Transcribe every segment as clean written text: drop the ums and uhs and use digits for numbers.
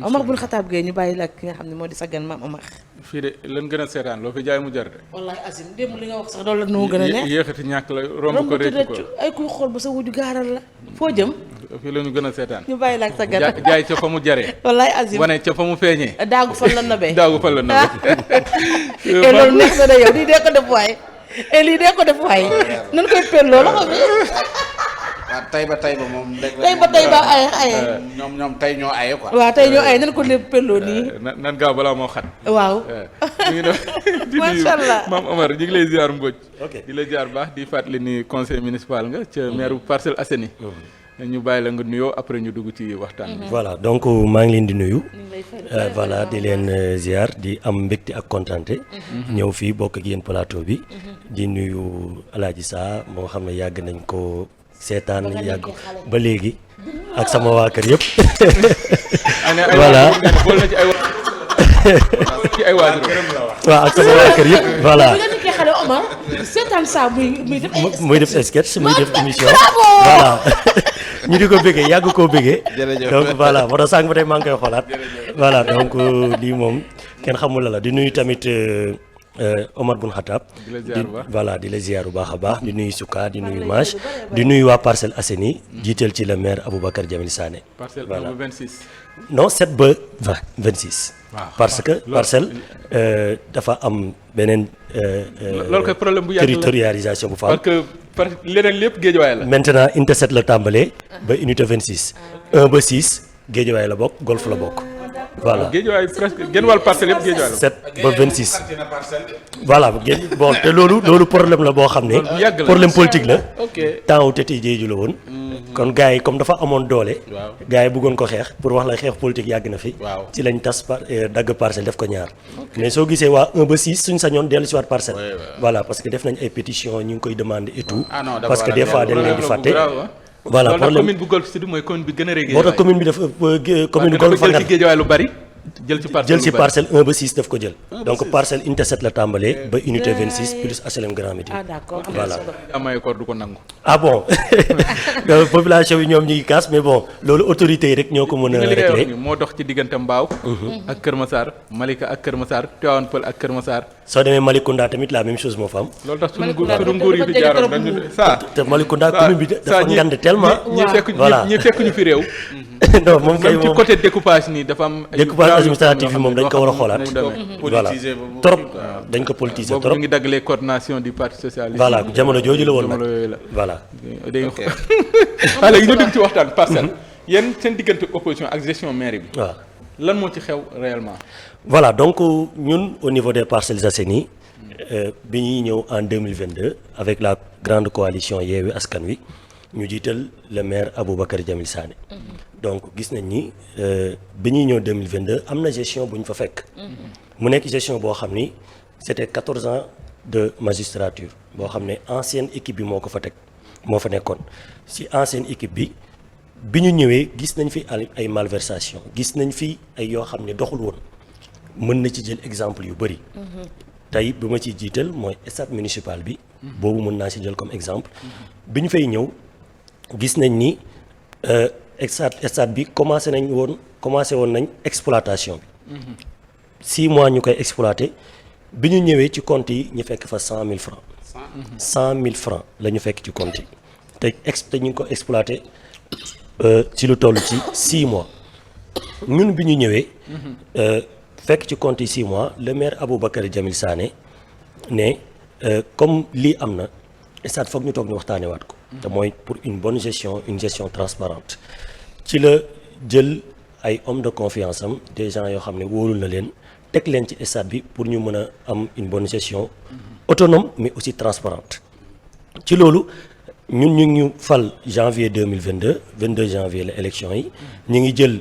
Omar bun Xataab Gueye ñu bàyyi la ak ki nga xam ne moo di sa gan maam Omar. fii de lan gën a seetaan loo fi jaay mu jar de. wallaay Azim démb li nga wax sax loolu la noo gën a neex. yéexati ñàkk la romb ko rëcc ko ay kuy xool ba sa wuju gaaral la. foo jëm. fii la ñu gën a seetaan. ñu bàyyi la ak sa gan. jaay ca fa mu jaree. wallaay Azim wane ca fa mu feeñee. daagu fan la nobee. daagu fan la nobee. et loolu neex na de yow lii dee ko def waaye. et lii dee ko def waaye. nan koy pelloo loxo bi. waaw tey ba moom. tey ba aye. ñoom tey ñoo aye quoi. waaw tey ñoo aye nan ko lépp pelloo nii. nan gaaw balaa moo xat. waaw. ñu ngi doon di nuyu macha allah maam Omar ñu ngi lay ziar Mbodj. ok di la ziar baax di fàttali ni conseil municipal nga ca maire bu Parcelles Assainies. ñu bàyyi la nga nuyoo après ñu dugg ci waxtaan bi. voilà donc maa ngi leen di nuyu. voilà di leen ziar di am mbégte ak kontaante. ñëw fii bokk ak yéen plateau bi. di nuyu Alaaji Saa moo xam ne yàgg nañ ko seetaan yàgg ba léegi ak sama waa kër yëpp. voilà bool na ci ay waajur waaw ak sama waa kër yëpp voilà. bu nga nekkee xale Omar seetaan saa muy def sketch muy def émission voilà. ñu di ko bëggee yàgg koo bëggee. donc voilà moo tax sànq ba tey maa ngi koy xoolaat. voilà donc lii moom kenn xamul la di nuyu tamit Omar bun Xataab. voilà di la ziar bu baax a baax di nuyu Souka di nuyu Mach di nuyu waa Parcelles Assainies jiital ci le maire Aboubacar Jamil Sané. Parcelles voilà 26. non 7 ba 26. parce que parcelle dafa am beneen. loolu koy problème bu yàgg la territorialisation bu fa am. parce que leneen lépp géejawaay la. maintenant unité 7 la tàmbalee. ba unité 26. 1 ba 6 géejawaay la bokk golf la bokk. voilà géejawaay presque genn wàll parcelle yëpp géejawaay la. 7 ba 26. voilà bon te loolu problème la boo xam ne. yàgg la problème politique la. ok temps wu Tete Diédhiou la woon. kon gars yi comme dafa amoon doole. waaw gars yi bëggoon ko xeex pour wax la xeex politique yàgg na fi. waaw ci lañ tas dagg parcelle def ko ñaar. mais soo gisee waa 1 ba 6 suñ sañoon dellu si waat parcelle. voilà parce que def nañ ay pétitions ñu ngi koy demander et tout. parce que des fois dañ leen di fàtte. voilà problème commune bu Golf Sud mooy commune bi gën a rëy. moo tax commune bi dafa commune Golf jël ci géejawaay lu bari. jël ci parcelle 1 ba 6 daf ko jël. donc parcelle unité 7 la tàmbalee ba unité 26 plus HLM Grand Médine. ah d'accord voilà. amay koor du ko nangu. ah bon population yi ñoom ñu ngi kaas mais bon loolu autorités yi rek ñoo ko mën a régler. moo dox ci diggante Mbaaw. ak Kër Massar Malika ak Kër Massar Tivaouane Peulh ak Kër Massar. soo demee Malicounda tamit la même chose moo fa am. loolu tax suñu nguur yi fi jaaroon dañu saa. te Malicounda commune bi dafa ngand tellement. ñi fekk ñu fi réew. non moom kay moom ci côté découpage nii dafa am. découpage administratif bi moom dañ ko war a xoolaat. voilà trop dañ ko politiser trop. boobu ñu ngi daggalee coordination du parti socialiste. voilà jamono jooju la woon nag jamono yooyu la. voilà. dañuy xool léegi ñu dugg ci waxtaan parcelle. yéen seen diggante opposition ak gestion mairie bi. waaw lan moo ci xew réellement. voilà donc ñun au niveau des Parcelles Assainies bi ñuy ñëw en 2022 avec la grande coalition Yewwi Askan Wi ñu jiital le maire Aboubacar Jamil Sané. donc gis nañ ni bi ñuy ñëw 2022 am na gestion bu ñu fa fekk. mu nekk gestion boo xam ni c'était 14 ans de magistrature boo xam ne ancienne équipe bi moo ko fa teg moo fa nekkoon si ancienne équipe bi ñu ñëwee gis nañ fi ay malversation gis nañ fi ay yoo xam ne doxul woon mën na ci jël exemple yu bëri. tey bi ma ciy jiital mooy stade municipal bi. boobu mën naa ci jël comme exemple. bi ñu fay ñëw gis nañ ni. stade bi commencé woon nañ exploitation bi. 6 mois ñu koy exploité bi ñu ñëwee ci compte yi ñu fekk fa 100 000 francs. 100 000 francs la ñu fekk ci compte yi te ñu ngi ko exploité ci lu toll ci 6 mois ñun bi ñu ñëwee. fekk ci compte yi 6 mois le maire Aboubacar Jamil Sané ne comme lii am na stade foog ñu toog ñu waxtaanee waat ko. te mooy pour une bonne gestion une gestion transparente ci la jël ay hommes de confiance am des gens yoo xam ne wóolul na leen teg leen ci stade bi pour ñu mën a am une bonne gestion autonome mais aussi transparente ci loolu ñun ñu ngi fal janvier 22 janvier la élection yi ñu ngi jël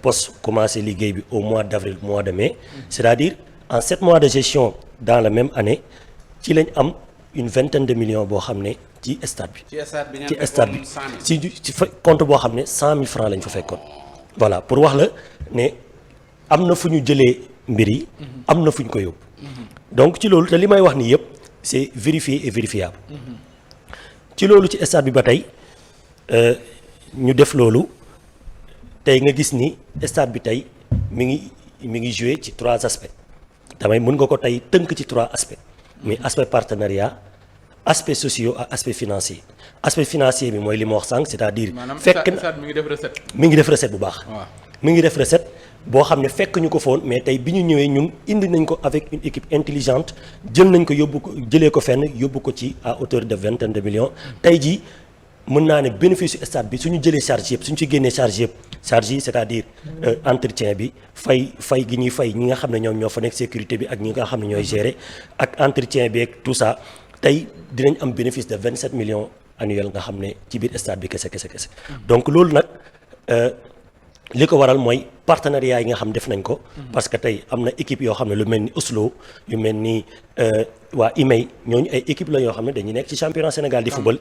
poste commencé liggéey bi au mois d'avril mois de mai c'est-à-dire en 7 mois de gestion dans la même année ci lañ am une vingtaine de millions boo xam ne ci stade bi. ci stade bi ci compte boo xam ne 100 000 francs lañ fa fekkoon. voilà pour wax la ne am na fu ñu jëlee mbir yi. am na fu ñu ko yóbbu. donc ci loolu te li may wax nii yëpp c'est vérifié et vérifiable. ci loolu ci stade bi ba tey ñu def loolu tey nga gis ni stade bi tey mi ngi joué ci 3 aspects damay mën nga ko tey tënk ci 3 aspects mais aspect partenariat aspect sociaux ak aspect financier aspect financier bi mooy li ma wax sànq c'est-à-dire. fekk na mi ngi def recette. mi ngi def recette bu baax. waaw mi ngi def recette boo xam ne fekk ñu ko foon mais tey bi ñu ñëwee ñun indi nañ ko avec une équipe intelligente jël nañ ko jëlee ko fenn yóbbu ko ci à hauteur de 20 de millions. tey jii mën naa ne bénéfice su stade bi suñu jëlee charge yëpp suñu ci génnee charge yëpp charge yi c'est-à-dire entretien bi fay gi ñuy fay ñi nga xam ne ñoom ñoo fa nekk sécurité bi ak ñi nga xam ne ñooy gérer ak entretien bi ak tout ça tey dinañ am bénéfice de 27 millions annuels nga xam ne ci biir stade bi kese. donc loolu nag li ko waral mooy partenariat yi nga xam def nañ ko. parce que tey am na équipe yoo xam ne lu mel ni Oslo yu mel ni waa IMEI ñooñu ay équipe la yoo xam ne dañuy nekk ci championnat Sénégal di football.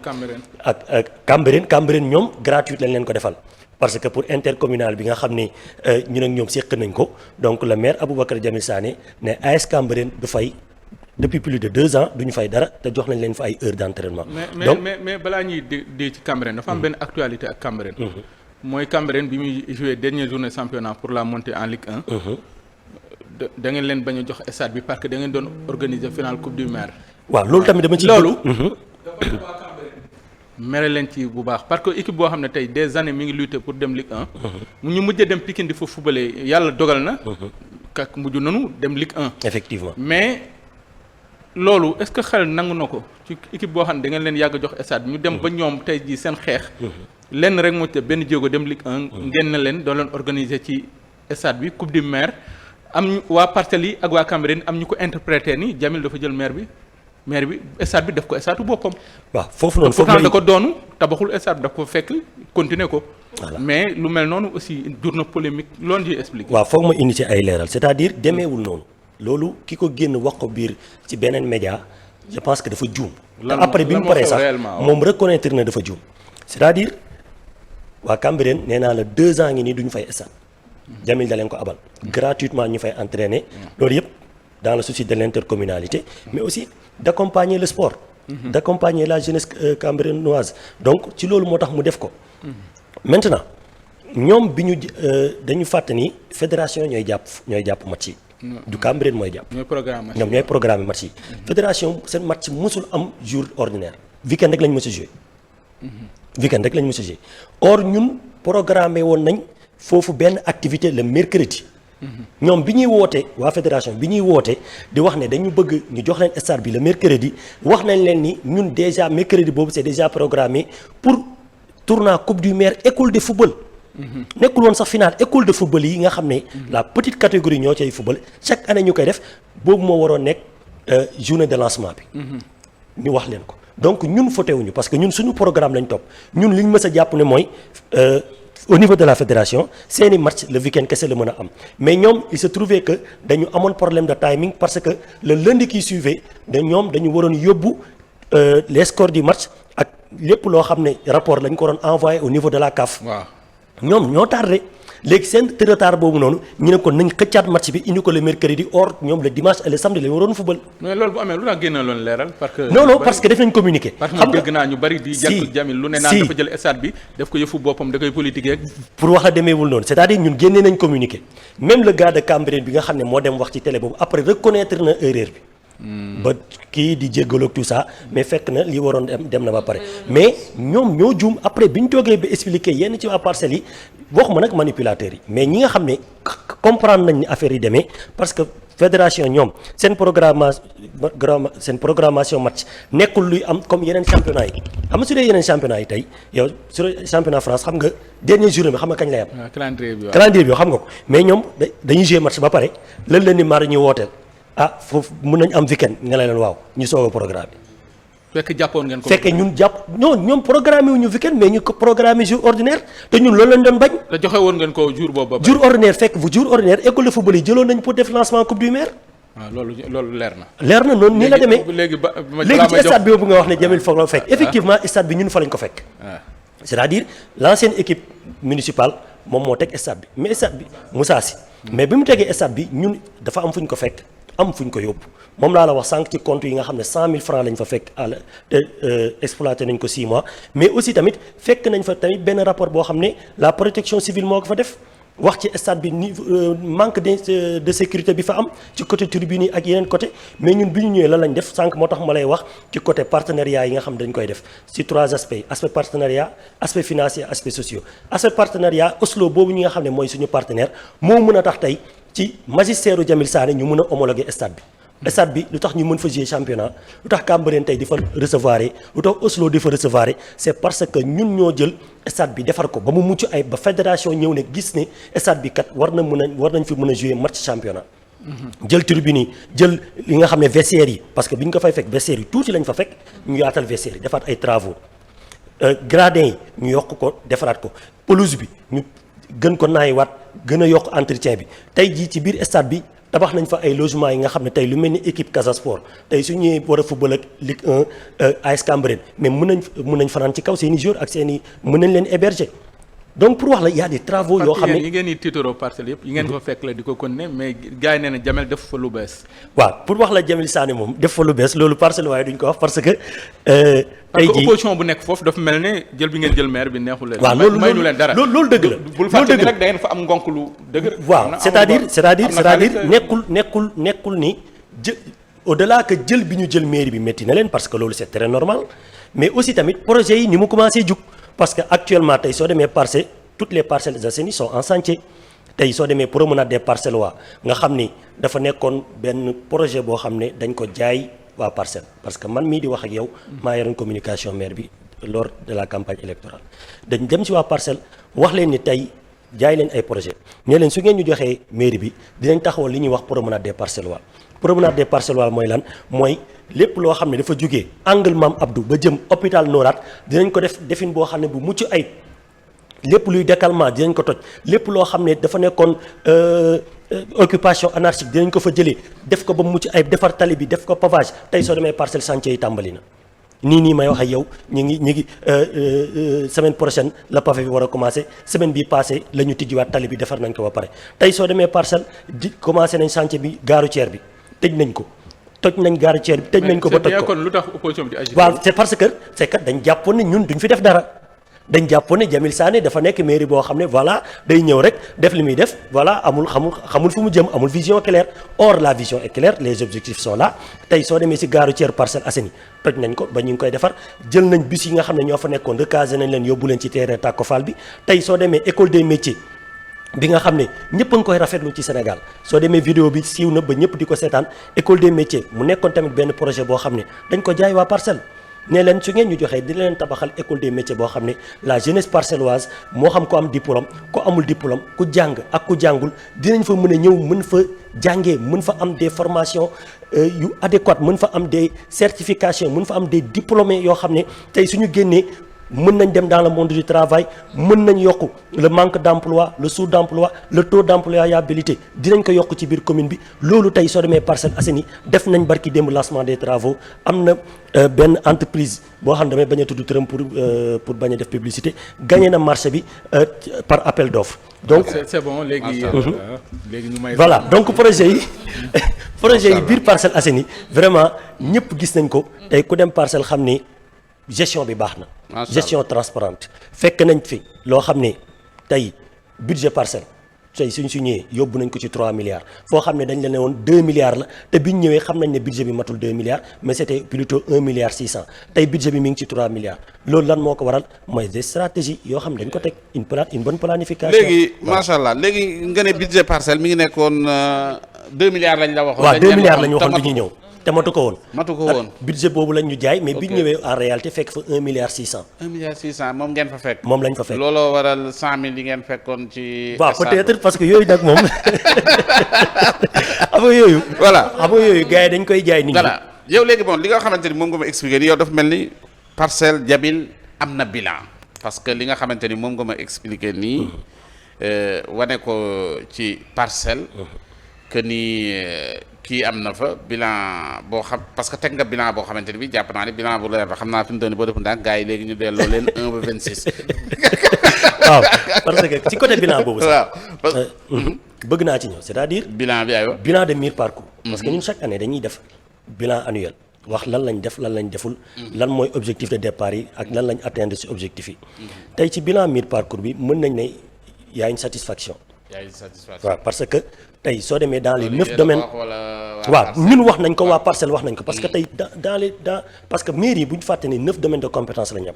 ak Cambérène ñoom gratuite lañ leen ko defal. parce que pour intercommunal bi nga xam ne ñun ak ñoom séq nañ ko donc le maire Aboubacar Jamil Sané ne AS Cambérène du fay depuis plus de 2 ans du ñu fay dara te jox nañ leen fa ay heures d'entraînement. donc mais balaa ñuy dee ci Cambérène dafa am benn actualité ak Cambérène. mooy Cambérène bi muy joué dernière journée championnat pour la montée en Ligue 1. da ngeen leen bañ a jox stade bi parce que da ngeen doon organiser finale coupe du maire. waaw loolu tamit dama ci loolu. mere leen ci bu baax parce que équipe boo xam ne tey des années mi ngi lutter pour dem Ligue 1. ñu mujj dem Pikine di fa footballé yàlla dogal na. kak mujj nanu dem Ligue 1. effectivement mais loolu est-ce que xel nangu na ko ci équipe boo xam ne da ngeen leen yàgg jox stade ñu dem ba ñoom tey jii seen xeex. lenn rek moo ci benn jéego dem Ligue 1. ngeen na leen doo leen organiser ci stade bi coupe du maire am waa Parcelles yi ak waa Cambérène am ñu ko interprété ni Jamil dafa jël maire bi stade bi def ko stade boppam. waaw foofu noonu pourtant da ko doonu tabaxul stade bi daf ko fekk continuer ko. mais lu mel noonu aussi jur na polémique loolu di expliquer. waaw foog ma indi ci ay leeral c'est-à-dire demeewul noonu loolu ki ko génn wax ko biir ci beneen média je pense que dafa juum. te après bi mu paree sax moom reconnaître na dafa juum. c'est-à-dire waa Cambérène nee naa la 2 ans ngi nii duñu fay stade. Jamil da leen ko abal. gratuitement ñu fay entraîner. loolu yëpp dans le souci de l'intercommunalité mais aussi d'accompagner le sport. d'accompagner la jeunesse cambérénoise donc ci loolu moo tax mu def ko. maintenant ñoom bi ñu dañu fàtte ni fédération ñooy jàpp match yi. du Cambérène mooy jàpp. ñoom ñooy programme match yi. fédération seen match musul am jour ordinaire. weekend rek lañ mës a jouer. or ñun programmé woon nañ foofu benn activité le mercredi. ñoom bi ñuy woote waa fédération bi ñuy woote di wax ne dañu bëgg ñu jox leen stade bi le mercredi wax nañ leen ni ñun déjà mercredi boobu c'est déjà programmé pour tournoi coupe du maire école de football. nekkul woon sax final école de football yi nga xam ne la petite catégorie ñoo cay football chaque année ñu koy def boobu moo waroon nekk journée de lancement bi. ñu wax leen ko donc ñun fotewuñu parce que ñun suñu programme lañ topp ñun liñ mës a jàpp ne mooy. Au niveau de la fédération seeni match le week-end kese la mën a am mais ñoom il se trouvait que dañu amoon problème de timing parce que le lundi qui suivait dañu waroon yóbbu les scores du match ak lépp loo xam ne rapport lañ ko waroon envoyé au niveau de la CAF. waaw ñoom ñoo tardé léegi seen retard boobu noonu ñu ne kon nañ xëccaat match bi indi ko le mercredi or ñoom le dimanche et le samedi lañ waroon football. mais loolu bu amee lu tax génne loon leeral parce que. non parce que def nañ communiqué. parce que dégg naa ñu bari di jàpp Jamil lu ne naan dafa jël stade bi def ko yëfu boppam da koy politique rek. pour wax la demeewul noonu c'est-à-dire ñun génnee nañ communiqué même le gars de Cambérène bi nga xam ne moo dem wax ci télé boobu après reconnaître na erreur bi. ba kii di jéggaloog tout ça mais fekk na li waroon dem na ba pare mais ñoom ñoo juum après bi ñu toogee ba expliquer yenn ci waa parcelles yi waxuma nag manipulateurs yi mais ñi nga xam ne comprendre nañ ni affaire yi demee parce que fédération ñoom seen programmation match nekkul luy am comme yeneen championnat yi xam nga su dee yeneen championnat yi tey yow su dee championnat France xam nga dernier journée bi xam nga kañ lay am. calendrier bi yow xam nga ko mais ñoom dañuy jouer match ba pare lan la ni mar ñu wooteel. foofu mën nañ am weekend nga leen waaw ñu soog a programme fekk jàppoon ngeen ko. fekk ñun ñoom programmé wuñu weekend mais ñu ko programmé jour ordinaire te ñun loolu lañ doon bañ. te joxe woon ngeen ko jour boobu ba. jour ordinaire fekk bu jour ordinaire école de football yi jëloon nañ pour def lancement coupe du maire. waaw loolu leer na. leer na noonu nii la demee léegi ci stade bi boobu nga wax ne Jamil foog la fekk. effectivement stade bi ñun fa lañ ko fekk. c'est-à-dire l'ancienne équipe municipale moom moo teg stade bi mais stade bi Moussa Sy mais bi mu tegee stade bi ñun dafa am fu ñu ko fekk am fu ñu ko yóbbu moom laa la wax sànq ci compte yi nga xam ne 100 000 francs lañ fa fekk te exploité nañ ko 6 mois mais aussi tamit fekk nañ fa tamit benn rapport boo xam ne la protection civile moo ko fa def wax ci stade bi ni manque de sécurité bi fa am ci côté tribune yi ak yeneen côté mais ñun bi ñu ñëwee lan lañ def sànq moo tax ma lay wax ci côté partenariat yi nga xam dañ koy def ci 3 aspects aspect partenariat aspect financier aspect sociaux aspect partenariat Oslo boobu ñi nga xam ne mooy suñu partenaire moo mën a tax tey ci magistère Jamil Sané ñu mën a homologuer stade bi stade bi lu tax ñu mën fa jouer championnat lu tax Cambérène tey di fa recevoir lu tax Oslo di fa recevoir c'est parce que ñun ñoo jël stade bi defar ko ba mu mucc ay ba fédération ñëw ne gis ne stade bi kat war nañ fi mën a jouer match championnat. jël tribune yi jël li nga xam ne vestiaires yi parce que bi ñu ko fay fekk vestiaires yi tuuti lañ fa fekk ñu yaatal vestiaires yi defaat ay travaux gradins yi ñu yokk ko defaraat ko pelouse bi ñu gën ko naayiwaat gën a yokk entretien bi tey jii ci biir stade bi. tabax nañ fa ay logements yi nga xam ne tey lu mel ni équipe Casa Sport tey su ñëwee war a football ak Ligue 1 AS Cambérène mais mën nañ fanaan ci kaw seen i joueurs ak seen i mën nañ leen héberger donc pour wax la y a des travaux yoo xam ne yi ngeen di tiitaroo parcelles yëpp yi ngeen fa fekk la di ko continuer mais gars yi nee na Jamel def fa lu bees. waaw pour wax la Jamil Sané moom def fa lu bees loolu parcelle waaye duñ ko wax parce que. parce que opposition bu nekk foofu dafa mel ne jël bi ngeen jël maire bi neexul leen. waaw loolu may nu leen dara loolu dëgg la. bul fàtte ni rek da ngeen fa am ngonk lu dëgër. waaw c'est-à-dire nekkul ni jë au-delà que jël bi ñu jël mairie bi métti na leen parce que loolu c'est très normal mais aussi tamit projet yi ni mu commencé jug parce que actuellement tey soo demee Parcelles toutes les Parcelles Assainies sont en chantier tey soo demee promenade des Parcelles waa nga xam ni dafa nekkoon benn projet boo xam ne dañ ko jaay waa Parcelles parce que man mii di wax ak yow maa yoroon communication maire bi lors de la campagne électorale dañ dem ci waa Parcelles wax leen ni tey jaay leen ay projet ne leen su ngeen ñu joxee mairie bi dinañ taxawal li ñuy wax promenade des Parcelles waa promenade des Parcelles waa mooy lan mooy lépp loo xam ne dafa jógee angle Mame Abdou ba jëm hôpital Norat dinañ ko def defin boo xam ne bu mucc ayib lépp luy décalement dinañ ko toj lépp loo xam ne dafa nekkoon occupation anarchique dinañ ko fa jëlee def ko ba mucc ayib defar tali bi def ko pavage tey soo demee Parcelles chantier yi tàmbali na nii may wax ak yow ñu ngi semaine prochaine la pavé bi war a commencer semaine bii passé la ñu tijjiwaat tali bi defar nañ ko ba pare tey soo demee Parcelles di commencé nañ chantier bi gare routière bi tëj nañ ko toj nañ gare routière bi tëj nañ ko ba toj ko kon lu tax opposition bi di agir. waaw c'est parce que c'est que dañ jàppoon ne ñun duñ fi def dara dañ jàppoon ne Jamil Sané dafa nekk mairie boo xam ne voilà day ñëw rek def li muy def voilà xamul fu mu jëm amul vision claire or la vision est claire les objectifs sont là tey soo demee ci gare routière Parcelles Assainies toj nañ ko ba ñu ngi koy defar jël nañ bus yi nga xam ne ñoo fa nekkoon recasé nañ leen yóbbu leen ci terrain Tàkko Fall bi tey soo demee école des métiers bi nga xam ne ñëpp a ngi koy rafetlu ci Sénégal soo demee vidéo bi siiw na ba ñëpp di ko seetaan école des métiers mu nekkoon tamit benn projet boo xam ne dañ ko jaay waa Parcelles ne leen su ngeen ñu joxee dina leen tabaxal école des métiers boo xam ne la jeunesse parcelloise moo xam ko am diplôme ko amul diplôme ku jàng ak ku jàngul dinañ fa mën a ñëw mën fa jàngee mën fa am des formations yu adéquates mën fa am des certifications mën fa am des diplômés yoo xam ne tey suñu génnee mën nañ dem dans le monde du travail mën nañ yokk le manque d'emploi le sous-d'emploi le taux d'employabilité dinañ ko yokk ci biir commune bi loolu tey soo demee Parcelles Assainies def nañ barki démb lancement des travaux am na benn entreprise boo xam ne damay bañ a tudd turam pour bañ a def publicité gagné na marché bi par appel d'offres donc c'est bon léegi ñu may voilà donc projet yi biir Parcelles Assainies vraiment ñëpp gis nañ ko tey ku dem Parcelles xam ni gestion bi baax na gestion transparente fekk nañ fi loo xam ne tey budget Parcelles tey suñ su ñëwee yóbbu nañ ko ci 3 milliards foo xam ne dañ la ne woon 2 milliards la te biñ ñëwee xam nañ ne budget bi matul 2 milliards mais c'était plutôt 1 milliard 600 tey budget bi mi ngi ci 3 milliards loolu lan moo ko waral mooy des stratégies yoo xam ne dañ ko teg une bonne planification. léegi macha allah léegi nga ne budget Parcelles mi ngi nekkoon 2 milliards lañ la waxoon. waaw 2 milliards lañ waxoon bi ñuy ñëw. te matu ko woon. budget boobu lañ ñu jaay mais bi ñu ñëwee en réalité fekk fa 1 milliard 600. 1 milliard 600 moom ngeen fa fekk. moom lañ fa fekk looloo waral 100 000 yi ngeen fekkoon ci. waaw peut-être parce que yooyu nag moom xam nga yooyu. voilà xam nga yooyu gars yi dañ koy jaay nit ñi. voilà yow léegi bon li nga xamante ni moom nga ma expliqué nii yow dafa mel ni Parcelles Jamil am na bilan. parce que li nga xamante ni moom nga ma expliqué nii wane ko ci Parcelles. que ni. kii am na fa bilan boo xam parce que teg nga bilan boo xamante ni bi jàpp naa ni bilan bu leer la xam naa fi mu toll nii boo defoon daal gars yi léegi ñu delloo leen 1 ba 26. waaw parce que ci côté bilan boobu sax. waaw bëgg naa ci ñëw c'est-à-dire bilan bi aywa. bilan de mi-parcours. parce que ñun chaque année dañuy def bilan annuel wax lan lañ def lan lañ deful. lan mooy objectif de départ yi ak lan lañ atteindre ci objectif yi. tey ci bilan mi-parcours bi mën nañ ne y a une satisfaction. waaw parce que tey soo demee dans les 9 domaines waaw ñun wax nañ ko waa Parcelles wax nañ ko parce que tey dans parce que mairie bu ñu fàtte ne 9 domaines de compétence la ñu am.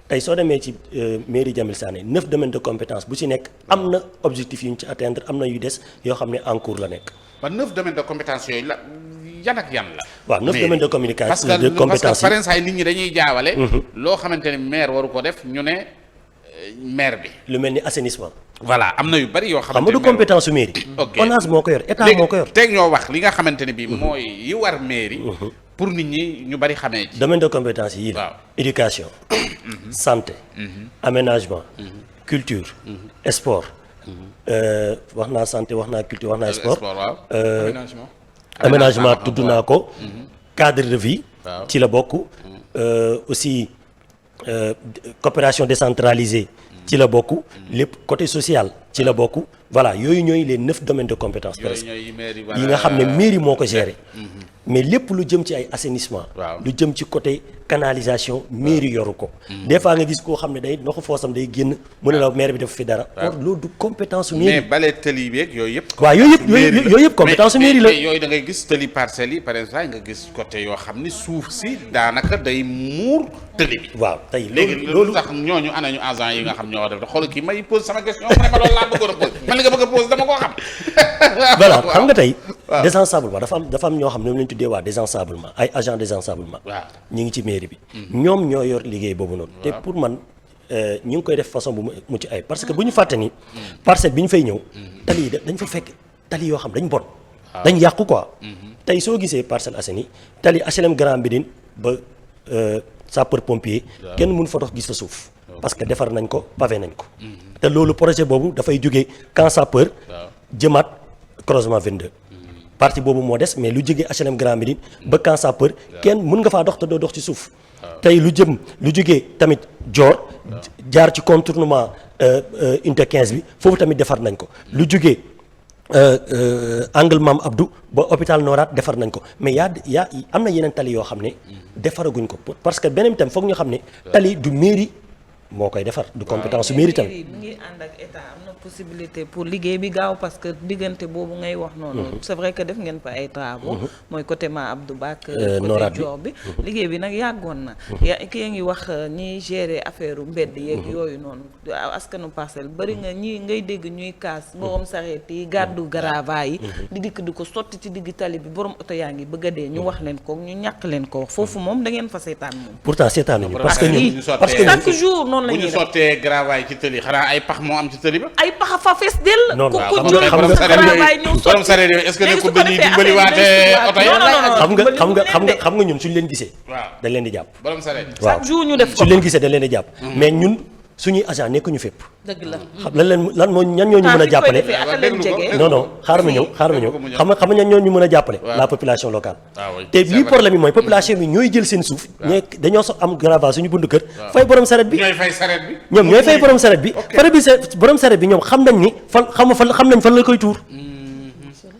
tey soo demee ci mairie Jamil Sané 9 domaines de compétence bu ci nekk am na objectif yu ñu ci atteindre am na yu des yoo xam ne en cours la nekk. ba 9 domaines de compétence yooyu la yan ak yan la. waaw 9 domaines de communication de compétence parce que parents yi nit ñi dañuy jaawale. loo xamante ne maire waru ko def ñu ne maire bi. lu mel ni assainissement. voilà am na yu bari yoo xam xamante nga du compétence su mairie. ok ONAS moo ko yor état moo ko yor. teg ñoo wax li nga xamante ne bii mooy yi war mairie. pour nit ñi ñu bari xamee ci. domaine de compétence yi. waaw éducation. santé. aménagement. culture. sport. wax naa santé wax naa culture wax naa sport. waaw. aménagement tudd naa ko. cadre de vie. waaw ci la bokk. aussi coopération décentralisée. ci la bokk. lépp côté social. ci la bokk voilà yooyu ñooy les 9 domaines de compétence presque yi nga xam ne mairie moo ko gérer. mais lépp lu jëm ci ay assainissement. lu jëm ci côté canalisation mairie yoru ko. des fois nga gis koo xam ne day ndoxu foosam day génn mu ne la maire bi def fi dara. or loolu du compétence su mairie. mais bale tëli beeg yooyu yëpp. waaw yooyu yëpp compétence su mairie la. mais yooyu da ngay gis tëli parcelles yi par exemple nga gis côté yoo xam ni suuf si daanaka day muur tëli bi. waaw tey léegi loolu tax ñooñu ana ñu agent yi nga xam ñoo def xool kii may pose sama question mu ne ma loolu laa bëggoon a pose man li nga bëgg a pose dama koo xam. voilà xam nga tey. désensablement dafa am ñoo xam ne ñoom la ñu tuddee waa désensablement ay agent désensablement. waaw ñi ngi ci mairie bi. ñoom ñoo yor liggéey boobu noonu. te pour man ñu ngi koy def façon bu mucc ay parce que bu ñu fàtte ni. parcelle bi ñu fay ñëw. tali yi dañ fa fekk tali yoo xam dañ bon. dañ yàqu quoi. tey soo gisee Parcelles Assainies tali HLM Grand Médine ba sapeur pompier. kenn mënu fa dox gis fa suuf. parce que defar nañ ko pavé nañ ko. te loolu projet boobu dafay jógee camp sapeur. jëmaat croisement 22. partie boobu moo des mais lu jógee HLM Grand Médine ba camp sapeur kenn mën nga faa dox te doo dox ci suuf. tey lu jógee tamit Dior. jaar ci contournement unité 15 bi foofu tamit defar nañ ko. lu jógee angle Mame Abdou ba hôpital Norat defar nañ ko mais yaa am na yeneen tali yoo xam ne defaraguñ ko parce que beneen tam foog ñu xam ne tali du mairie moo koy defar du compétence su mairie tamit. mu ngi ànd ak état am na possibilité pour liggéey bi gaaw parce que diggante boobu ngay wax noonu. c'est vrai que def ngeen fa ay travaux. mooy côté Ma Abdou Ba ak côté Dior bi liggéey bi nag yàggoon na. ki ngi wax ñiy gérer affaire mbedd yeeg yooyu noonu askanu Parcelles bari nga ñi ngay dégg ñuy kaas borom sareet yi gàddu garava yi. di dikk di ko sotti ci digg tali bi borom oto yaa ngi bëgg a dee ñu wax leen ko ñu ñàkk leen ko foofu moom da ngeen fa seetaan moom. pourtant seetaanuñu parce que chaque jour noonu la ñuy bu ñu sottee gravaay ci tëli xanaa ay pax moo am ci tëli ba. ay pax fa fees dell. non ku xam jël nga sa gravaay ñëw sotti borom sareet yooyu est-ce que nekkul dañuy dimbali waate oto yi. xam nga ñun suñu leen gisee. waaw dañ leen di jàpp. borom sareet yi. waaw chaque jour ñu def ko suñu leen gisee dañ leen di jàpp. mais ñun suñuy agent nekkuñu fépp. dëgg la. xam lan moo ñan ñoo ñu mën a jàppale. non xaaral ma ñëw xam nga ñan ñoo ñu mën a jàppale. la population locale. te lii problème bi mooy population bi ñooy jël seen suuf. dañoo am gravats suñu buntu kër. fay borom saret bi ñooy fay sareet bi. ñoom ñooy fay borom saret bi. borom saret bi ñoom xam nañ ni xam nañ fan la koy tuur.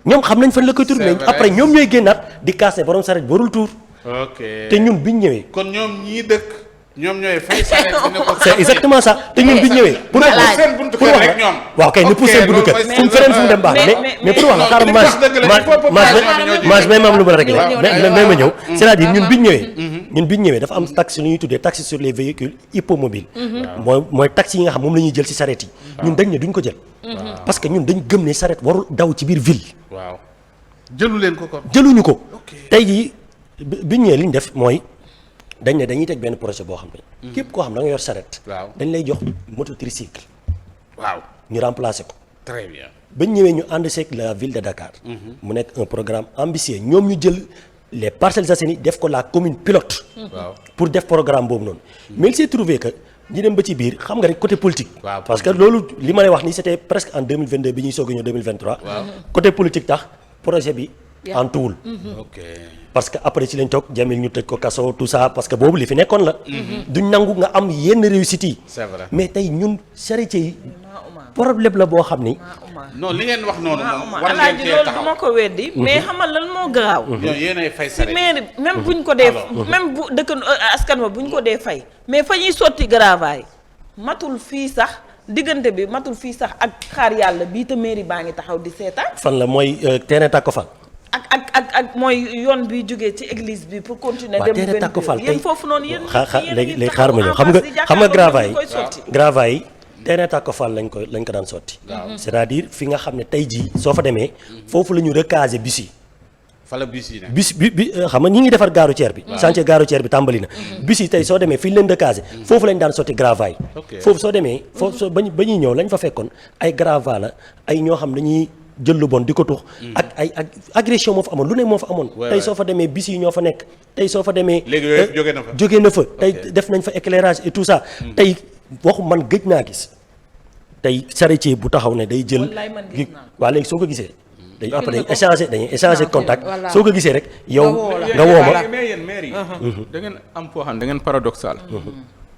ñoom xam nañ fan la koy tuur mais après ñoom ñooy génnaat di kaas ne borom saret bi warul tuur. te ñun biñ ñëwee. kon ñoom ñii dëkk. ñoom ñooy fay sareet bi ne ko. c'est exactement ça te ñun biñ ñëwee. pour wax la seen buntu kër rek ñoom. waaw kay ne pour seen buntu kër fu mu feneen fu mu dem baax mais pour wax la xaaral mange may maam lu ma réglé may ma ñëw c'est-à-dire ñun biñ ñëwee dafa am taxe lu ñuy tuddee taxe sur les véhicules hippomobiles mooy taxe yi nga xam moom la ñuy jël ci sareet yi ñun dañ ne duñ ko jël parce que ñun dañ gëm ne sareet warul daw ci biir ville. waaw jëlu leen ko kon. jëluñu ko tey jii biñ ñëwee li ñu def mooy dañ ne dañuy teg benn projet boo xam ne képp koo xam da nga yor saret dañ lay jox moto tricycle. waaw ñu remplacer ko. très bien. bañ ñëwee ñu ànd seeg la ville de Dakar. mu nekk un programme ambitieux ñoom ñu jël les Parcelles Assainies def ko la commune pilote. pour def programme boobu noonu. mais il s'est trouvé que ñu dem ba ci biir xam nga rek côté politique. parce que loolu li ma lay wax nii c'était presque en 2022 bi ñuy soog a ñëw 2023. côté politique tax projet bi antuwul. ok. parce que après ci lañ toog Jamil ñu tëj ko kaso tout ça parce que boobu li fi nekkoon la. duñ nangu nga am yenn réussite yi. c'est vrai mais tey ñun charretier yi. problème la boo xam ni. non li ngeen wax noonu moom war ngeen alaaji cee loolu taxaw. duma ko weddi mais xamal lan moo garaaw ñoo yéenay fay si sareet mairie même buñ ko dee même bu dëkk askan wa buñ ko dee fay mais fa ñuy sotti gravaay matul fii sax diggante bi matul fii sax ak xaar yàlla bii te mairie baa ngi taxaw di seetaan fan la mooy terrain tàkko fan. ak mooy yoon bi jógee ci église bi pour continuer waaw dem terrain tàkko fan yéen foofu noonu yéen léegi xaar ma ñëw xam nga gravaay yi terrain tàkko fan lañ ko daan sotti. c'est-à-dire fi nga xam ne tey jii soo fa demee foofu la ñu recaser bus yi. fa la bus yi ne. bus bi xam nga ñi ngi defar gare routière bi. chantier gare routière bi tàmbali na. bus yi tey soo demee fi ñu leen recaser foofu lañ daan sotti gravaay. foofu soo demee foofu ba ñuy ñëw lañ fa fekkoon ay grava la ay ñoo xam dañuy jël lu bon di ko tux ak ay agression moo fa amoon lu ne moo fa amoon. tey soo fa demee bis yi ñoo fa nekk. tey soo fa demee. léegi yooyu jóge na fa. jóge na fa tey def nañ fa éclairage et tout ça. tey waxu man gëj naa gis. tey charretier bu taxaw ne day jël. waa léegi soo ko gisee. dañu après dañuy échanger contact. soo ko gisee rek yow nga woo ma. mais yéen maire yi. da ngeen am foo xam da ngeen paradoxal.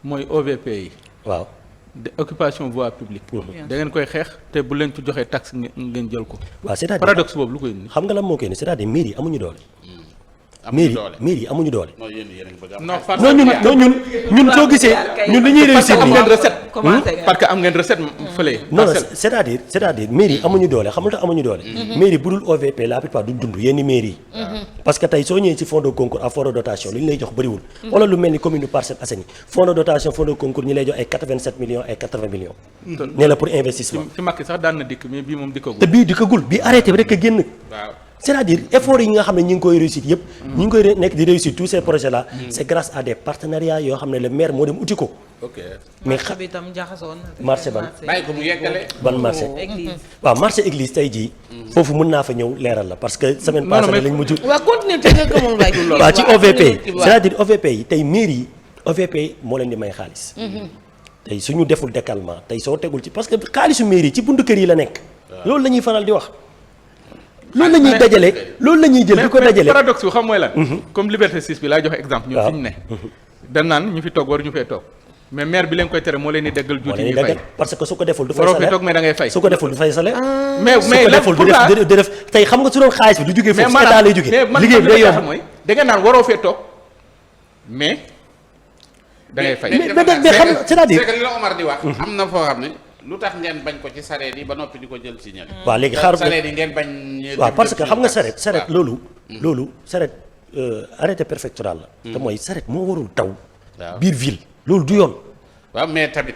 mooy OVP yi. waaw. de occupation voie publique. da ngeen koy xeex te bu leen ci joxee taxe ngeen jël ko. waaw c'est-à-dire paradoxe boobu lu koy indi. xam nga lan moo koy indi c'est-à-dire mairie yi amuñu doole. mairie yi amuñu doole. non yéen a ngi bëgg non ñun soo gisee ñun li ñuy réussir am nii ngeen recette. parce que am ngeen recette fële. non c'est-à-dire mairie yi amuñu doole xam nga tax amuñu doole. mairie bu dul OVP la plupart duñ dund yenn mairie yi. parce que tey soo ñëwee ci fonds de concours ak fonds de dotation li ñu lay jox bëriwul. wala lu mel ni commune de Parcelles Assainies fonds de dotation fonds de concours ñi lay jox ay 87 millions ay 80 millions. ne la pour investissement. ci Macky sax daan na dikk mais bii moom dikkagul. te bii dikkagul bii arrêté bi rek a génn. waaw. c'est-à-dire effort yi nga xam ne ñi ngi koy réussir yëpp. ñi ngi koy nekk di réussir tous ces projets là. c'est grâce à des partenariats yoo xam ne le maire moo dem uti ko. ok mais marché bi tam jaxasoon na. marché ban bàyyi ko mu yeggale. ban marché. église. waaw marché église tey jii. foofu mën naa fa ñëw leeral la parce que semaine passée lañ mujj. waaw continuer te nga gëmul waay. waaw ci OVP c'est-à-dire OVP yi tey mairie yi OVP moo leen di may xaalis. tey suñu deful décalement tey soo tegul ci parce que xaalisu mairie ci buntu kër yi la nekk. loolu la ñuy faral di wax. loolu la ñuy dajale loolu la ñuy jël di ko dajale. mais paradoxe bi xam mooy lan. comme Liberté 6 bi laa joxe exemple. ñun fi ñu ne. dañ naan ñu fi toog waruñu fee toog. mais maire bi leen koy tere moo leen di déggal juuti ñuy fay. parce que su ko deful du fay waroo salaire fee toog mais da ngay fay. su ko deful du fay salaire. mais su ko deful du def tey xam nga su doon xaalis bi du jógee foofu état lay jógee. liggéey bi day yomb mooy da ngeen naan waroo fee toog mais da ngay fay. mais xam nga c'est-à-dire. c'est que li la Omar di wax. am na foo xam ne lu tax ngeen bañ ko ci sareet yi ba noppi di ko jël ci ñeneen. waaw léegi xaaru sareet yi ngeen bañ. waaw parce que xam nga sareet loolu sareet arrêté préfectoral la. te mooy sareet moo warul taw. biir ville loolu du yoon. waaw mais tamit.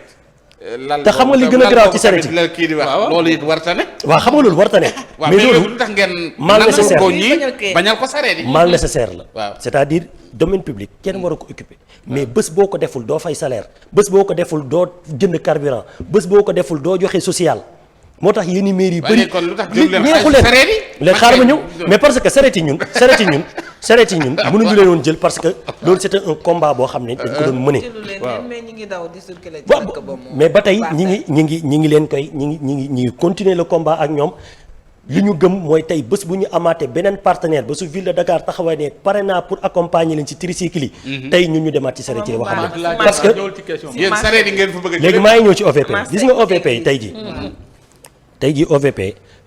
lal te xam nga li gën a garaaw ci sareet yi la kii di wax loolu it warta ne. waaw xam nga loolu warta ne. mais loolu lu tax ngeen. mal nécessaire ko ñii bañal ko sareet yi. mal nécessaire la. waaw c'est-à-dire domaine public kenn waru ko occuper mais bés boo ko deful doo fay salaire bés boo ko deful doo jënd carburant bés boo ko deful doo joxe social moo tax yéen i mairie yi bëri kon lu tax jël leen neexu leen léegi xaar ma ñëw mais parce que sareet yi ñun mënuñu leen woon jël parce que loolu c'était un combat boo xam ne dañ ko doon mëne waaw mais ñi ngi daw di circuler ci waaw dëkk ba moom. mais ba tey ñi ngi leen koy ñi ngi continuer le combat ak ñoom li ñu gëm mooy tey bés bu ñu amaatee beneen partenaire ba su ville de Dakar taxawee ne pare naa pour accompagner leen ci tricycle yi. tey ñun ñu demaat ci sareet yi waxam ne parce que yéen sareet yi ngeen fa bëgg a léegi maa ngi ñëw ci OVP gis nga OVP yi tey jii OVP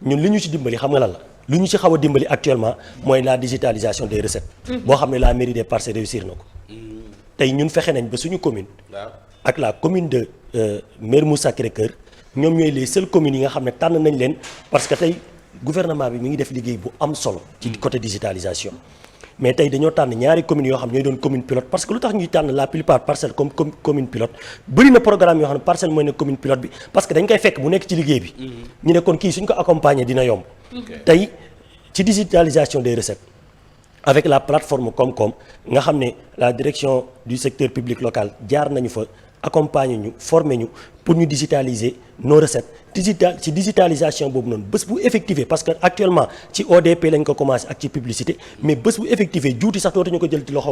ñun li ñu ci dimbali xam nga lan la lu ñu ci xaw a dimbali actuellement mooy la digitalisation des recettes. boo xam ne la mairie des Parcelles réussir na ko. tey ñun fexe nañ ba suñu commune. ak la commune de Mermoz Sacré-Cœur ñoom ñooy les seules communes yi nga xam ne tànn nañ leen parce que tey gouvernement bi mi ngi def liggéey bu am solo. ci côté digitalisation. mais tey dañoo tànn ñaari communes yoo xam ñooy doon commune pilote parce que lu tax ñuy tànn la plupart Parcelles comme commune pilote bëri na programme yoo xam ne Parcelles mooy ne commune pilote bi parce que dañ koy fekk bu nekk ci liggéey bi. ñu ne kon kii suñ ko accompagner dina yomb. tey ci digitalisation des recettes avec la plateforme Koom-Koom nga xam ne la direction du secteur public local jaar nañu fa accompagner ñu former ñu pour ñu digitaliser nos recettes ci digitalisation boobu noonu bés bu effectivé parce que actuellement ci ODP lañ ko commencé ak ci publicité mais bés bu effectivé juuti sax dootuñu ko jël ci loxo.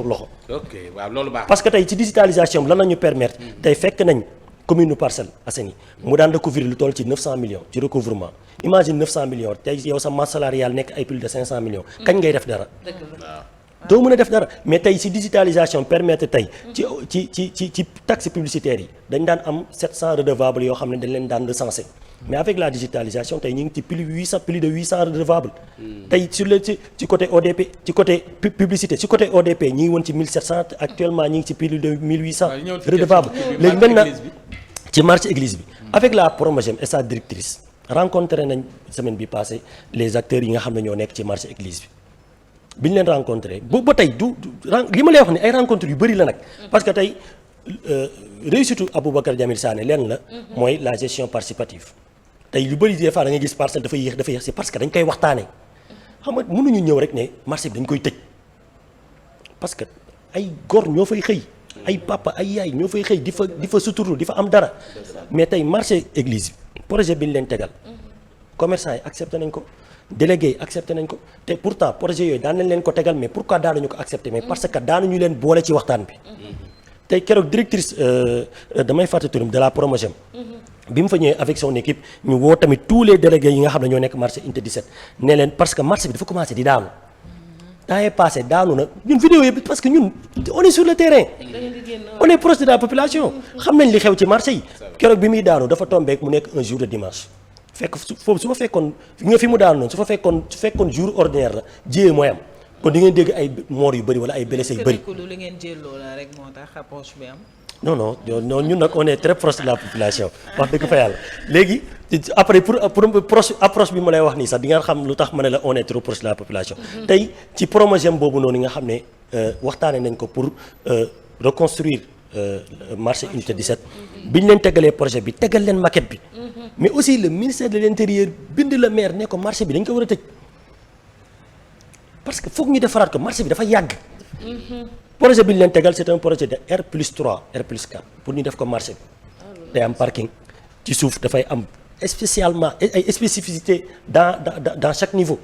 ok waaw loolu baax parce que tey ci digitalisation bi lan la ñu permettre. tey fekk nañ commune Parcelles Assainies mu daan recouvrir lu toll ci 900 millions ci recouvrement imagine 900 millions tey yow sa masse salariale nekk ay plus de 500 millions. kañ ngay def dara. doo mën a def dara mais tey si digitalisation permettre tey ci taxe publicitaire yi dañ daan am 700 redevables yoo xam ne dañ leen daan recenser mais avec la digitalisation tey ñu ngi ci plus de 800 redevables tey ci côté ODP ci côté publicité ci côté ODP ñi ngi woon ci 1700 actuellement ñi ngi ci plus de 1800 redevables léegi maintenant ci marché église bi avec la Promogem et sa directrice rencontré nañ semaine bi passée les acteurs yi nga xam ne ñoo nekk ci marché église bi ñu leen rencontré ba tey li ma lay wax ni ay rencontre yu bëri la nag parce que tey réussite Aboubacar Jamil Sané leen la mooy la gestion participative tey lu bëri des fois da ngay gis parcelle dafa yéex c'est parce que dañ koy waxtaanee xam nga mënuñu ñëw rek ne marché bi dañ koy tëj parce que ay góor ñoo fay xëy ay papa ay yaay ñoo fay xëy di fa suturu di fa am dara mais tey marché église bi projet bi ñu leen tegal commerçant yi accepté nañ ko délégué yi accepté nañ ko te pourtant projet yooyu daan nañ leen ko tegal mais pourquoi daanuñu ko accepté mais parce que daanuñu leen boole ci waxtaan bi tey keroog directrice damay fàtte turam de la Promogem bi mu fa ñëwee avec son équipe ñu woo tamit tous les délégués yi nga xam ne ñoo nekk marché unité 17 ne leen parce que marché bi dafa commencé di daanu temps yii passé daanu na ñun vidéo yi parce que ñun on est sur le terrain on est proche de la population xam nañ li xew ci marché yi keroog bi muy daanu dafa tombeek mu nekk un jour de dimanche fekk foofu su fa fekkoon nga fi mu daanu noonu su fekkoon jour ordinaire la jiyee mooy am kon di ngeen dégg ay moor yu bëri wala ay blessés yu bëri. li ngeen jëlloo la rek moo tax approche bi am. non ñun nag on est très proche de la population wax dëgg fa yàlla léegi après pour approche bi ma lay wax nii sax di nga xam lu tax ma ne la on est trop proche de la population. tey ci Promogem boobu noonu nga xam ne waxtaanee nañ ko pour reconstruire marché unité 17 bi ñu leen tegalee projet bi tegal leen maquette bi. mais aussi le ministère de l'intérieur bind la maire ne ko marché bi dañ ko war a tëj parce que foog ñu defaraat ko marché bi dafa yàgg. projet bi ñu leen tegal c'est un projet de R+3 R+4 pour ñu def ko marché bi day am parking ci suuf dafay am spécialement ay spécificité dans chaque niveau.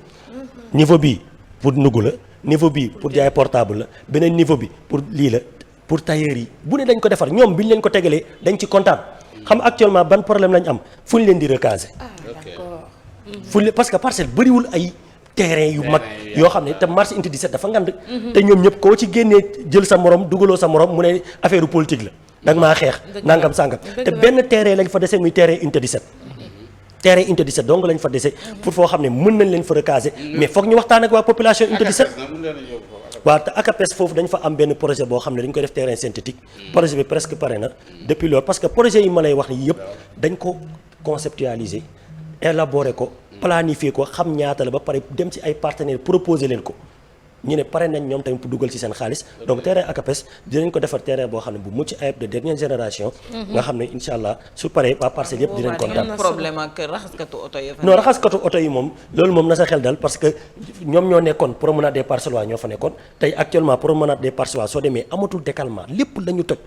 niveau bi pour nugg la niveau bi pour jaay portable la beneen niveau bi pour lii la pour tailleur yi bu ne dañ ko defar ñoom bi ñu leen ko tegalee dañ ci kontaan. xam actuellement ban problème lañ am fu ñu leen di recaser. Parce que parcelle bëriwul ay terrain yu mag yoo xam ne te marché unité 17 dafa ngand te ñoom ñëpp koo ci génnee jël sa morom dugaloo sa morom mu ne affaire politique la danga maa xeex nangam sàngam te benn terrain lañ fa dese muy terrain unité 17 terrain unité 17 donc lañ fa dese pour foo xam ne mën nañ leen fa recaser mais foog ñu waxtaan ak waa population unité 17 waaw te ACAPES foofu dañ fa am benn projet boo xam ne dañ koy def terrain synthétique projet bi presque pare na depuis loolu parce que projet yi ma lay wax ni yëpp dañ ko conceptualiser élaborer ko planifier ko xam ñaata la ba pare dem ci ay partenaires proposer leen ko ñu ne pare nañ ñoom tamit pour dugal ci seen xaalis donc terrain ACAPES dinañ ko defar terrain boo xam ne bu mucc ayib de dernière génération nga xam ne incha allah su paree waa parcelle yëpp dinañ kontaan problème ak raxaskatu oto yi non raxaskatu oto yi moom loolu moom na sa xel dal parce que ñoom ñoo nekkoon promenade des Parcellois ñoo fa nekkoon tey actuellement promenade des Parcellois soo demee amatul décalement lépp la ñu toj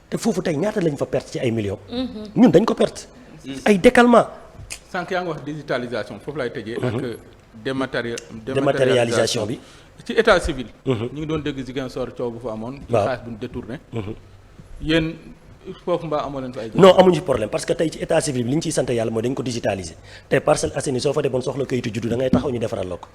te foofu tey ñaata lañ fa perte ci ay millions ñun dañ ko perte ay décalement sànq yaa ngi wax digitalisation foofu lay tëjee ak dématérialisation bi ci état civil ñu ngi doon dégg Ziguinchor coow bu fa amoon ci xaalis bu ñu détourné yéen foofu mbaa amoo leen fa ay non amuñu problème parce que tey ci état civil bi li ñu ciy sant yàlla mooy dañ ko digitaliser tey Parcelles Assainies soo fa demoon soxla kayitu juddu da ngay taxaw ñu defaral la ko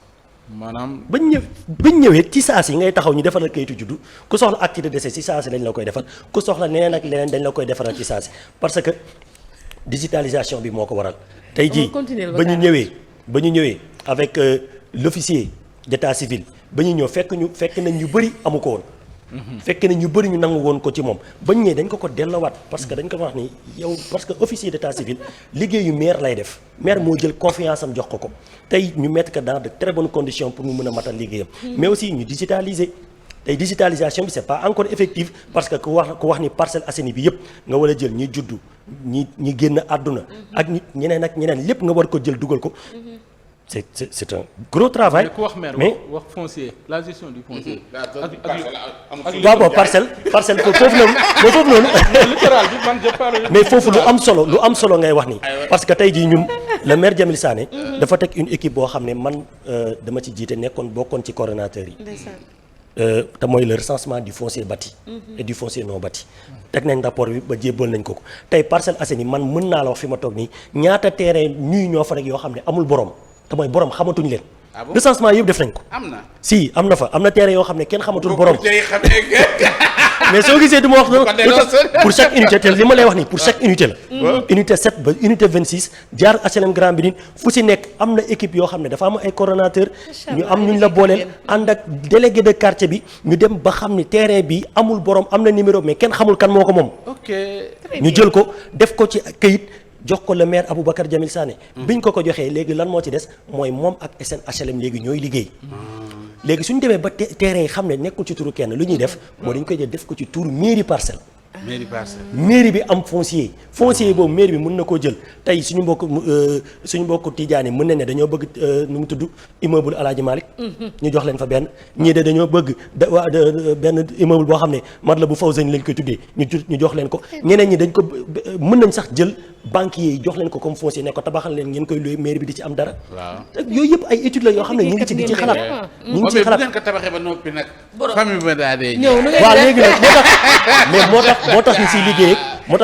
maanaam bañ ñëwee ci saa si ngay taxaw ñu defaral kayitu juddu ku soxla acte de décès ci saa si lañ la koy defal ku soxla leneen ak leneen dañ la koy defaral ci saa si parce que digitalisation bi moo ko waral tey jii ba ñu ñëwee avec l'officier d'état civil ba ñu ñëw fekk nañ ñu bëri amu ko woon fekk nañ ñu bëri ñu nangu woon ko ci moom ba ñu ñëwee dañ ko delloowaat parce que dañ ko wax ni yow parce que officier d'état civil liggéeyu maire lay def maire moo jël confiance am jox ko tey ñu mettre que dans de très bonnes conditions pour mu mën a matal liggéeyam mais aussi ñu digitaliser tey digitalisation bi c'est pas encore effective parce que ku wax ni Parcelles Assainies bi yëpp nga war a jël ñi juddu ñi génn àdduna ak ñeneen lépp nga war ko jël dugal ko c'est un gros travail. mais ku wax maire wax foncier la gestion du foncier. waaw parcelle foofu noonu. littoral bi man je parle. mais foofu lu am solo ngay wax nii. parce que tey jii ñun le maire Jamil Sané. dafa teg une équipe boo xam ne man dama ci jiite bokkoon ci coordonnateurs yi. te mooy le recensement du foncier bâti. et du foncier non bâti. teg nañ rapport bi ba jébbal nañ ko tey Parcelles Assainies man mën naa la wax fi ma toog nii ñaata terrain ñuy ñoo fa rek yoo xam ne amul borom. te mooy borom xamatuñu leen. recensement yëpp def nañ ko. am na si am na fa am na terrain yoo xam ne kenn xamatul borom. mais soo gisee du ma wax pour chaque unité te li ma lay wax nii pour chaque unité la. unité 7 ba unité 26 jaar HLM Grand Médine fu si nekk am na équipe yoo xam ne dafa am ay coordonnateur ñu am ñu la booleel ànd ak délégué de quartier bi ñu dem ba xam ne terrain bi amul borom am na numéro mais kenn xamul kan moo ko moom. ok ñu jël ko def ko ci këyit jox ko le maire Aboubacar Jamil Sané. biñ ko joxee léegi lan moo ci des mooy moom ak SNHLM léegi ñooy liggéey. léegi suñu demee ba terrain yi xam ne nekkul ci turu kenn lu ñuy def moo dañ koy jël def ko ci turu mairie Parcelles. mairie bi am foncier boobu mairie bi mën na koo jël tey suñu mbokk Tidiane mën na ne dañoo bëgg nu mu tudd immeuble Alaaji Malick ñu jox leen fa benn ñii de dañoo bëgg benn immeuble boo xam ne Matlaboul Fawzayni lañ koy tuddee ñu jox leen ko ñeneen ñi dañ ko mën nañ sax jël banquier yi jox leen ko comme foncier ne ko tabaxal leen ngeen koy luy mairie bi di ci am dara. yooyu yëpp ay études la yoo xam ne ñu ngi ci xalaat. ñu ngi ci xalaat ngeen ko tabaxee ba noppi nag. famille ba daa dee waaw léegi nag moo tax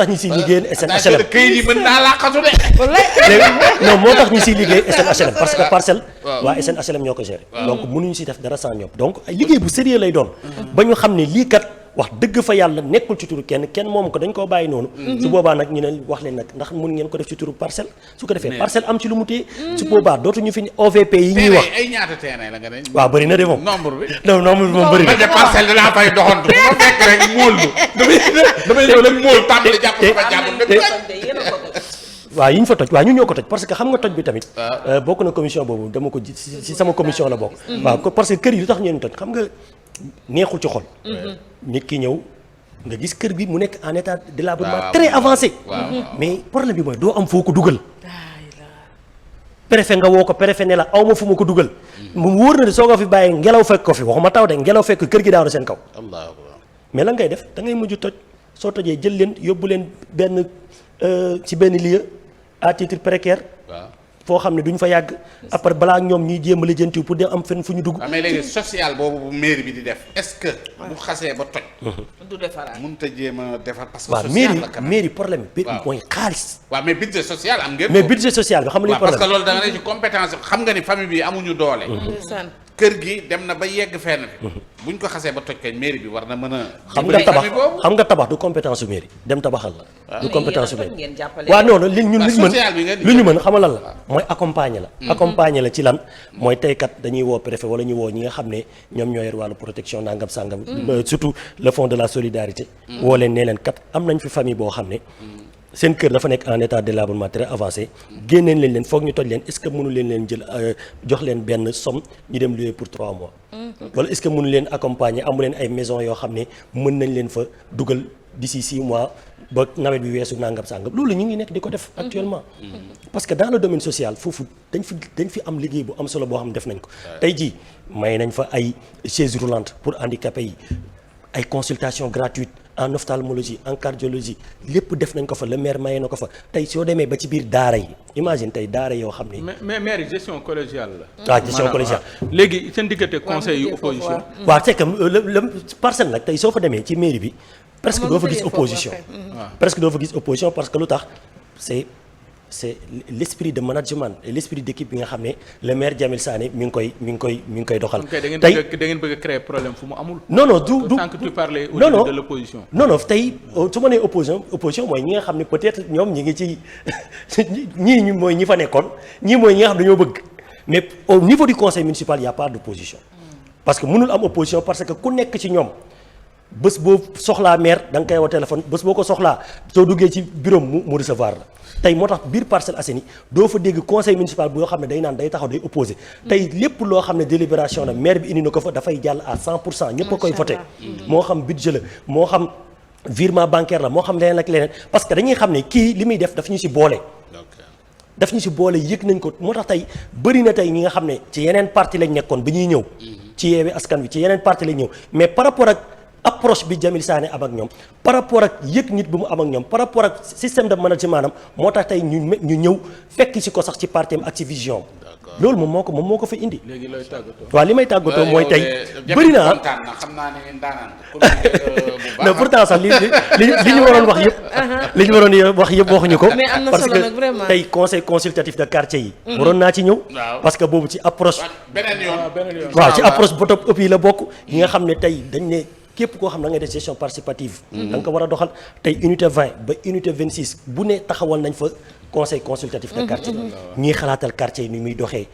ñu siy liggéey SNHLM. këyit yi mën naa laqatu de. non moo tax ñu siy liggéey SNHLM parce que parcelle. waa SNHLM ñoo ko gérer. donc mënuñu si def dara sans ñoom donc ay liggéey bu sérieux lay doon. ba ñu xam ne lii kat. wax dëgg fa yàlla nekkul ci turu kenn moom ko dañ koo bàyyi noonu. su boobaa nag ñu ne wax leen nag ndax mun ngeen ko def ci turu Parcelles su ko defee Parcelles am ci lu mu téye. su boobaa dootuñu fi OVP yi ñuy wax. ay ñaata terrain la nga ne. waaw bëri na de moom. nombre bi. non nombre bi moom bëri na. man de Parcelles dinaa fay doxantu. bu ma fekk rek móol bu. damay ñëw rek móol tàmbali jàpp waaw yi ñu fa toj waaw ñun ñoo ko toj parce que xam nga toj bi tamit. bokk na commission boobu dama ko ci sama commission la bokk. waaw parce que kër yi lu tax ñu leen toj xam nga neexul ci xol. nit ki ñëw nga gis kër bi mu nekk en état de délabrement très avancé. mais problème bi mooy doo am foo ko dugal. préfet nga woo ko préfet ne la aw ma fu ma ko dugal. mu wóor na ne soo ko fi bàyyee ngelaw fekk ko fi waxuma taw de ngelaw fekk kër gi daanu seen kaw. mais lan ngay def da ngay mujj toj soo tojee jël leen yóbbu leen benn ci benn lieu à titre précaire. foo xam ne duñ fa yàgg après balaa ñoom ñuy jéem a lijjanti pour dem am fenn fu ñu dugg. mais léegi social boobu bu mairie bi di def est-ce que. bu xasee ba toj. du defaraat mënut a jéem a defar parce que. social la mairie problème bi mooy xaalis. waaw mais budget social am ngeen. mais budget social bi xam nga li problème parce que loolu da nga ne ci compétence xam nga ni famille bi amuñu doole. kër gi dem na ba yegg fenn. buñ ko xasee ba toj kay mairie bi war na mën a. xam nga tabax du compétence su mairie dem tabaxal la. du compétence su mairie. waaw non non li ñu mën xamal lan la. mooy accompagner la. accompagner la ci lan mooy tey kat dañuy woo préfet wala ñu woo ñi nga xam ne ñoom ñoo yor wàllu protection nangam sangam. surtout le fonds de la solidarité. woo leen nee leen kat am nañ fi famille boo xam ne. seen kër dafa nekk en état de délabrement très avancé génneen leen foog ñu toj leen est-ce que mënu leen jël jox leen benn somme ñu dem louer pour 3 mois. wala est-ce que mënu leen accompagner amu leen ay maison yoo xam ne mën nañ leen fa dugal d'ici 6 mois ba nawet bi weesu nangam sangam loolu ñu ngi nekk di ko def actuellement. parce que dans le domaine social foofu dañ fi am liggéey bu am solo boo xam ne def nañ ko. tey jii may nañ fa ay chaises roulantes pour handicapés yi ay consultations gratuites. en ophtalmologie en cardiologie lépp def nañ ko fa le maire maye na ko fa tey soo demee ba ci biir daara yi imagine tey daara yoo xam ne. mais maire gestion collégiale la. waaw gestion collégiale. léegi seen diggante conseil yu opposition. waaw c'est que le Parcelles nag tey soo fa demee ci mairie bi. presque doo fa gis opposition. presque doo fa gis opposition parce que lu tax c'est l'esprit de management et l'esprit d'équipe bi nga xam ne le maire Jamil Sané mi ngi koy doxal. tey da ngeen bëgg a créer problème fu mu amul. non du tant que tu parlais au niveau de l'opposition. non tey su ma nee opposition mooy ñi nga xam ne peut-être ñoom ñi ngi ci ñii mooy ñi fa nekkoon ñii mooy ñi nga xam dañoo bëgg mais au niveau du conseil municipal y a pas d'opposition. parce que mënul am opposition parce que ku nekk ci ñoom. bés boo soxlaa maire da nga koy woo téléphone bés boo ko soxlaa soo duggee ci bureau mu recevoir la tey moo tax biir Parcelles Assainies doo fa dégg conseil municipal boo xam ne day naan day taxaw day opposé tey lépp loo xam ne délibération la maire bi indi na ko fa dafay jàll à 100% ñëpp a koy voté moo xam budget la moo xam virement bancaire la moo xam leneen ak leneen parce que dañuy xam ne kii li muy def daf ñu ci boole yëg nañ ko moo tax tey bëri na tey ñi nga xam ne ci yeneen parti lañ nekkoon bi ñuy ñëw ci Yewwi Askan Wi ci yeneen parti lañ ñëw mais par rapport ak approche bi Jamil Sané am ak ñoom par rapport ak yëg nit bi mu am ak ñoom par rapport ak système de management maanaam moo tax tey ñu ñëw fekk si ko sax ci parti am ak ci vision loolu moom moo ko fa indi. léegi looy tàggatoo. waaw li may tàggatoo mooy tey bëri na kontaan na xam naa ne ndaanaan non pourtant sax li ñu waroon wax yëpp li ñu waroon wax yëpp waxuñu ko mais am na parce solo nag vraiment que tey conseil consultatif de quartier yi waroon naa ci ñëw parce que boobu ci approche beneen yoon waaw ci approche bottom up yi la bokk yi nga xam ne tey dañ ne képp koo xam ne da ngay def gestion participative da nga ko war a doxal tey unité 20 ba unité 26 bu ne taxawal nañ fa conseil consultatif de quartier ñuy xalaatal quartier yi ni muy doxee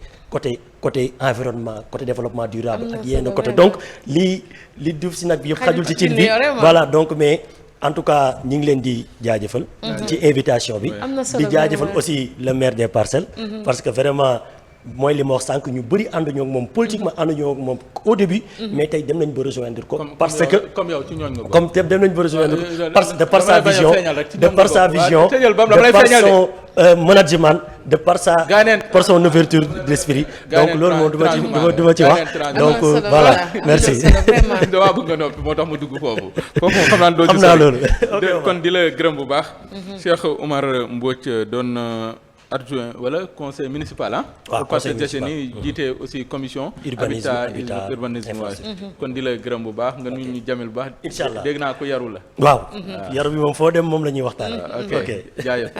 côté environnement côté développement durable ak yenn côté donc li duuf si nag bi yëpp xajul ci cin bi voilà donc mais en tout cas ñi ngi leen di jaajëfal ci invitation bi di jaajëfal aussi le maire des Parcelles parce que vraiment mooy li ma wax sànq ñu bëri ànduñoo ak moom politiquement ànduñoo ak moom au début mais tey dem nañ ba rejoindre ko parce que comme yow ci ñooñ nga comme dem nañ ba rejoindre ko de par sa vision de par sa vision de par son management de par son ouverture d'esprit donc loolu moom du ma ci wax donc voilà merci damaa bëgg nga noppi moo tax ma dugg foofu moom xam naa doo xam naa loolu kon di la gërëm bu baax Cheikh Oumar Mbodj doon adjoint wala conseil municipal waaw conseil municipal ni jiite aussi commission habitat urbanisme kon di la gërëm bu baax nga nuyu ñu Jamil bu baax incha allah dégg naa ko yaru la waaw yaru bi moom foo dem moom la ñuy waxtaan ok jaajëf